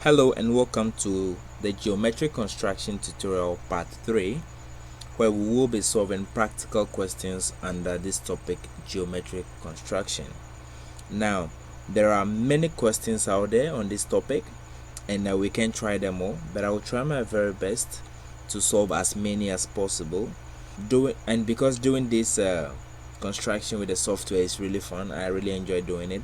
Hello and welcome to the geometric construction tutorial part 3, where we will be solving practical questions under this topic, geometric construction. Now, there are many questions out there on this topic and we can try them all, but I will try my very best to solve as many as possible. Because doing this construction with the software is really fun, I really enjoy doing it.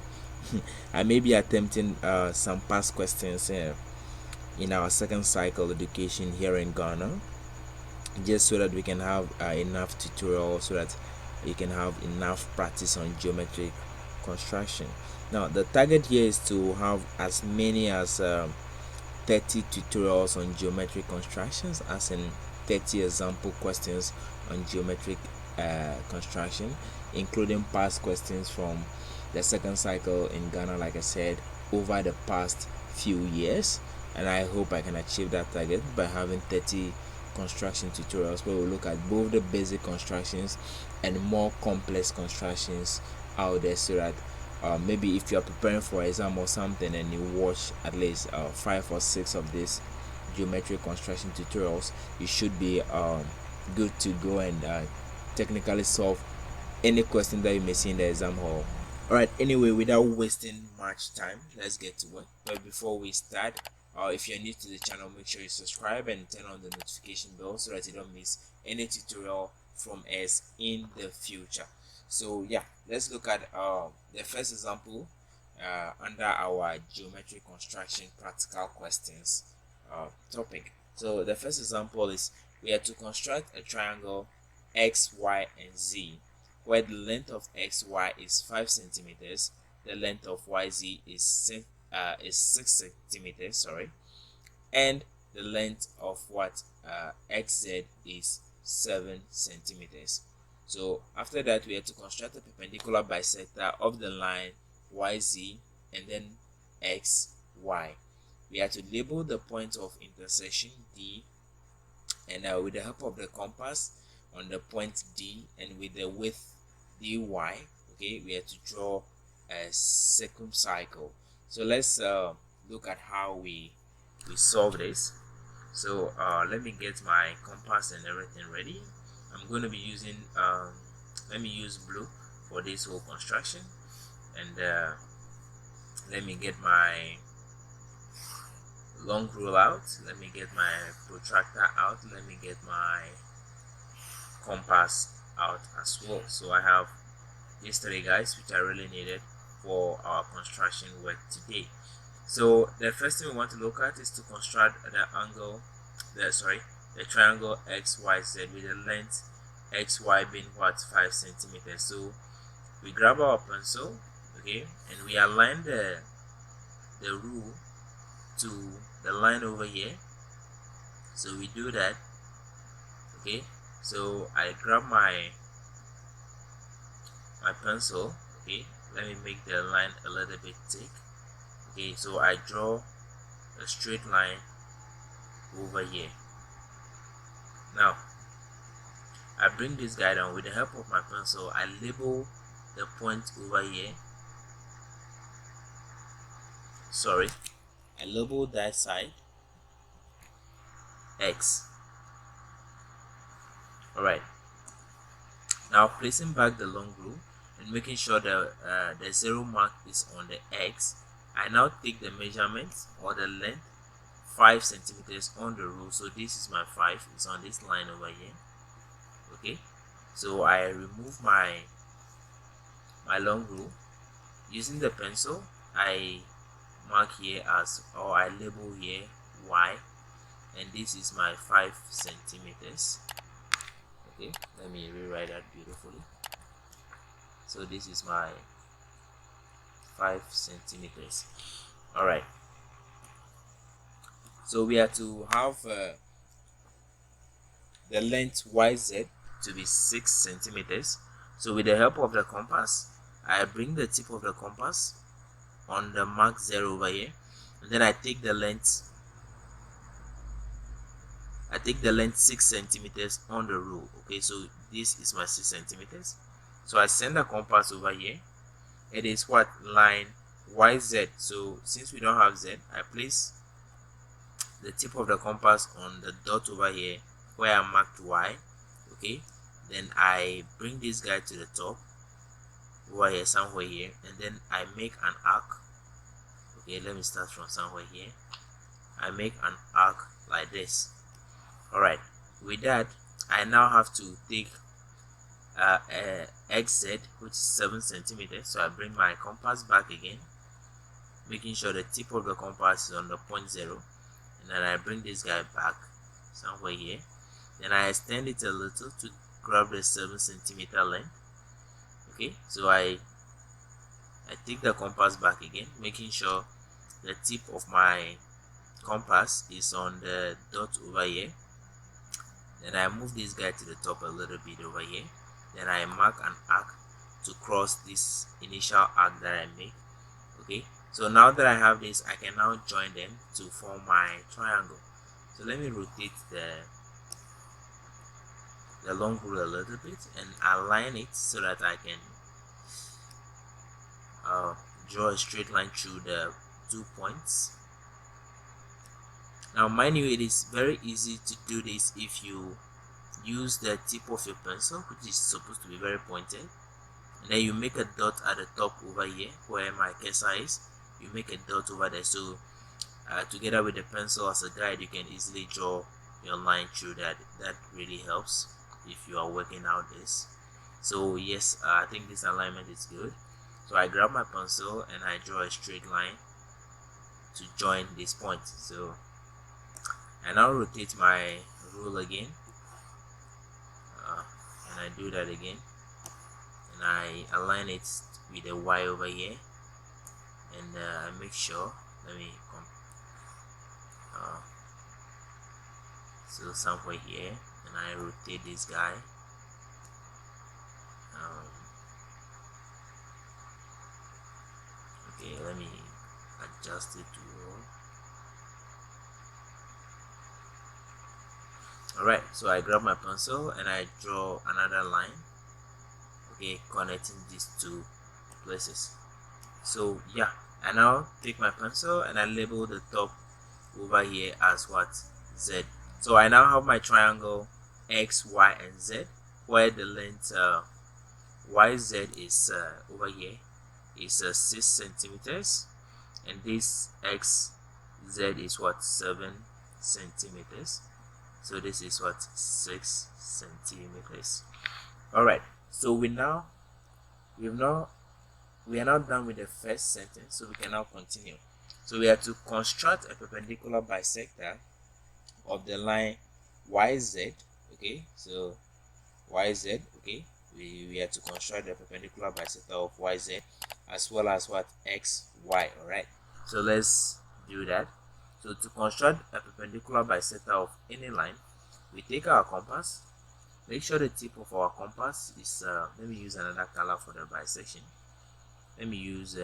I may be attempting some past questions in our second cycle education here in Ghana, just so that we can have enough tutorial, so that you can have enough practice on geometric construction. Now the target here is to have as many as 30 tutorials on geometric constructions, as in 30 example questions on geometric construction, including past questions from the second cycle in Ghana, like I said, over the past few years. And I hope I can achieve that target by having 30 construction tutorials where we look at both the basic constructions and more complex constructions out there, so that maybe if you are preparing for exam or something and you watch at least 5 or 6 of these geometric construction tutorials, you should be good to go and technically solve any question that you may see in the exam hall. Alright, anyway, without wasting much time, let's get to work. But before we start, if you're new to the channel, make sure you subscribe and turn on the notification bell so that you don't miss any tutorial from us in the future. So yeah, let's look at the first example under our geometric construction practical questions topic. So the first example is we are to construct a triangle x, y, and z, where the length of xy is 5 centimeters, the length of yz is 6 centimeters, sorry, and the length of xz is 7 centimeters. So after that, we have to construct a perpendicular bisector of the line yz and then xy. We have to label the point of intersection D, and with the help of the compass on the point D and with the width dy, okay, we have to draw a circumcircle. So let's look at how we solve this. So let me get my compass and everything ready. I'm going to be using let me use blue for this whole construction, and let me get my long rule out, let me get my protractor out, let me get my compass out as well. So I have these 3 guys which I really needed for our construction work today. So the first thing we want to look at is to construct the triangle XYZ with the length XY being 5 centimeters. So we grab our pencil, okay, and we align the rule to the line over here. So we do that, okay. So I grab my pencil, okay, let me make the line a little bit thick, okay. So I draw a straight line over here. Now I bring this guy down with the help of my pencil. I label the point over here, sorry, I label that side X. Alright, now placing back the long rule and making sure that the 0 mark is on the X, I now take the measurement or the length 5 centimeters on the rule. So this is my 5, it's on this line over here, okay. So I remove my long rule. Using the pencil, I mark here as, or I label here Y, and this is my 5 centimeters, okay. Let me rewrite that beautifully. So this is my 5 centimeters. All right, so we have to have the length YZ to be 6 centimeters. So with the help of the compass, I bring the tip of the compass on the mark 0 over here, and then I take the length 6 centimeters on the rule, okay. So this is my 6 centimeters. So I send the compass over here. It is line YZ. So since we don't have Z, I place the tip of the compass on the dot over here where I marked Y. Okay, then I bring this guy to the top over here, somewhere here, and then I make an arc. Okay, let me start from somewhere here. I make an arc like this. Alright, with that I now have to take xz, which is 7 centimeters. So I bring my compass back again, making sure the tip of the compass is on the point 0, and then I bring this guy back somewhere here. Then I extend it a little to grab the 7 centimeter length. Okay, so I take the compass back again, making sure the tip of my compass is on the dot over here. Then I move this guy to the top a little bit over here. Then I mark an arc to cross this initial arc that I make. Okay, so now that I have this, I can now join them to form my triangle. So let me rotate the long rule a little bit and align it so that I can draw a straight line through the 2 points. Now mind you, it is very easy to do this if you use the tip of your pencil, which is supposed to be very pointed, and then you make a dot at the top over here where my cursor is. You make a dot over there, so together with the pencil as a guide, you can easily draw your line through that. That really helps if you are working out this. So yes, I think this alignment is good. So I grab my pencil and I draw a straight line to join this point. So I now rotate my rule again, and I do that again, and I align it with a Y over here, and I make sure, let me come so somewhere here, and I rotate this guy. Okay, let me adjust it to all. Alright, so I grab my pencil and I draw another line, okay, connecting these two places. So yeah, I now take my pencil and I label the top over here as what? Z. So I now have my triangle X, Y, and Z, where the length YZ is over here is 6 centimeters, and this XZ is what? 7 centimeters. So this is what? 6 centimeters. Alright, so we are now done with the first sentence, so we can now continue. So we have to construct a perpendicular bisector of the line YZ. Okay, so YZ, okay, we have to construct a perpendicular bisector of YZ as well as what? XY. Alright, so let's do that. So to construct a perpendicular bisector of any line, we take our compass, make sure the tip of our compass is let me use another color for the bisection. Let me use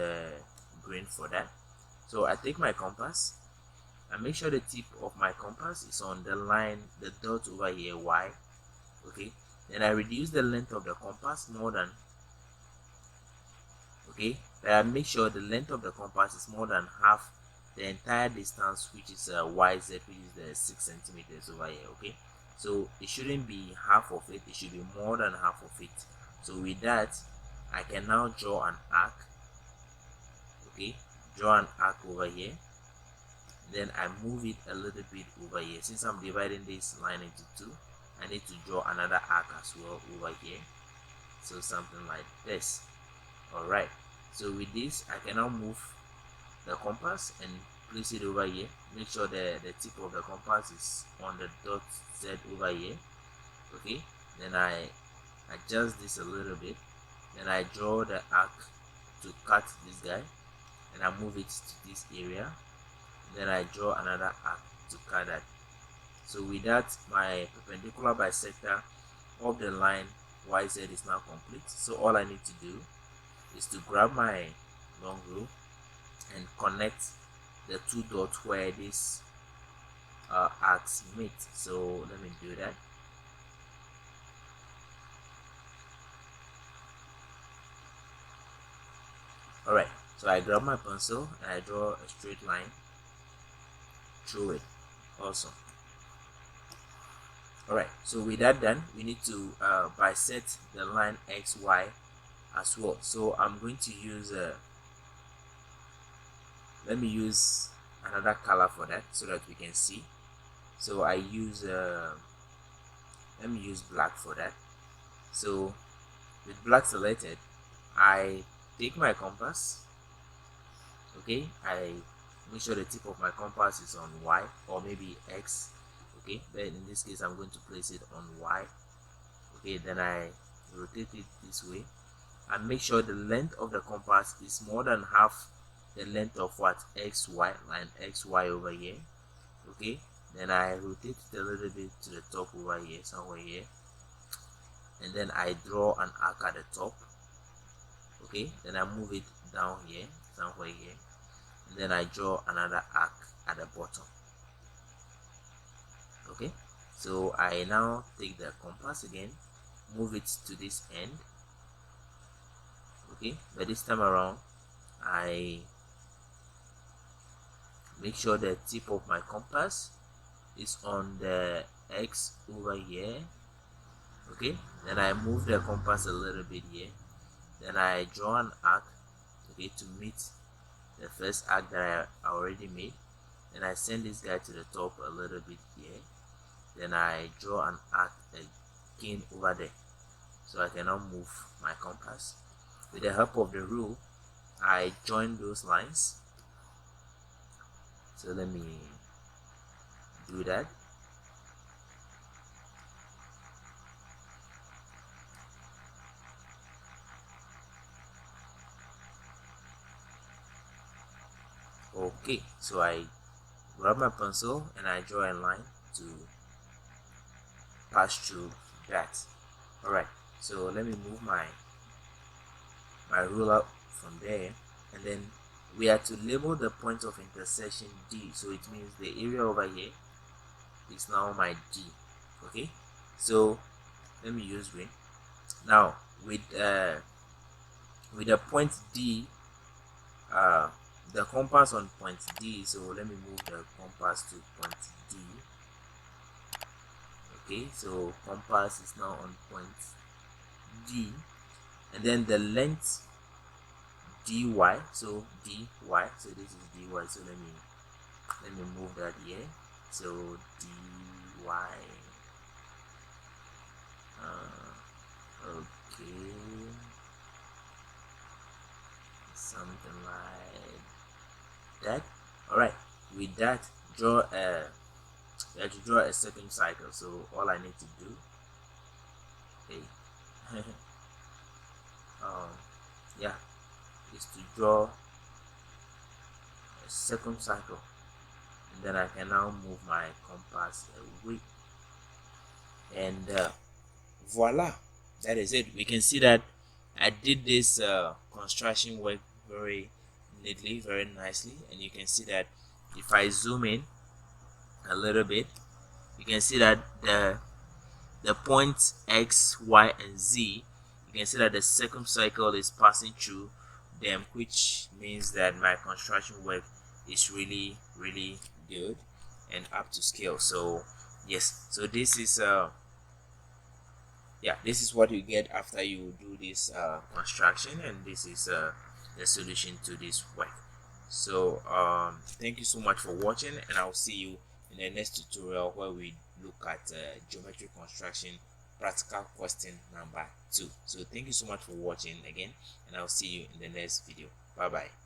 green for that. So I take my compass and make sure the tip of my compass is on the line, the dot over here, Y. Okay, then I reduce the length of the compass more than, okay, then I make sure the length of the compass is more than half the entire distance, which is YZ, which is the 6 centimeters over here. Okay, so it shouldn't be half of it, it should be more than half of it. So with that, I can now draw an arc. Okay, draw an arc over here, then I move it a little bit over here. Since I'm dividing this line into 2, I need to draw another arc as well over here, so something like this. Alright, so with this I can now move the compass and place it over here. Make sure the tip of the compass is on the dot Z over here. Okay, then I adjust this a little bit, then I draw the arc to cut this guy, and I move it to this area, then I draw another arc to cut that. So with that, my perpendicular bisector of the line YZ is now complete. So all I need to do is to grab my long rule and connect the 2 dots where these arcs meet. So let me do that. Alright, so I grab my pencil and I draw a straight line through it. Awesome. Alright, so with that done, we need to bisect the line XY as well. So I'm going to use let me use another color for that so that we can see. So I use let me use black for that. So with black selected, I take my compass. Okay, I make sure the tip of my compass is on Y or maybe X. Okay, but in this case I'm going to place it on Y. Okay, then I rotate it this way and make sure the length of the compass is more than half the length of what XY, line XY over here. Okay, then I rotate it a little bit to the top over here, somewhere here, and then I draw an arc at the top. Okay, then I move it down here, somewhere here, and then I draw another arc at the bottom. Okay, so I now take the compass again, move it to this end. Okay, but this time around I make sure the tip of my compass is on the X over here. Okay, then I move the compass a little bit here, then I draw an arc, okay, to meet the first arc that I already made. Then I send this guy to the top a little bit here, then I draw an arc again over there, so I can now move my compass. With the help of the rule, I join those lines. So let me do that. Okay, so I grab my pencil and I draw a line to pass through that. Alright, so let me move my ruler from there, and then we are to label the point of intersection D. So it means the area over here is now my D. Okay, so let me use green. Now with the point D, the compass on point D, so let me move the compass to point D. Okay, so compass is now on point D, and then the length dy, so dy, so this is dy, so let me move that here, so dy, okay, something like that. All right, with that, draw a you have to draw a second cycle. So all I need to do, okay, yeah, is to draw a second cycle, and then I can now move my compass away, and voila, that is it. We can see that I did this construction work very neatly, very nicely, and you can see that if I zoom in a little bit, you can see that the points X, Y, and Z, you can see that the circumcycle is passing through them, which means that my construction work is really good and up to scale. So yes, so this is yeah, this is what you get after you do this construction, and this is the solution to this work. So thank you so much for watching, and I'll see you in the next tutorial where we look at geometric construction practical question number 2. So thank you so much for watching again, and I'll see you in the next video. Bye bye.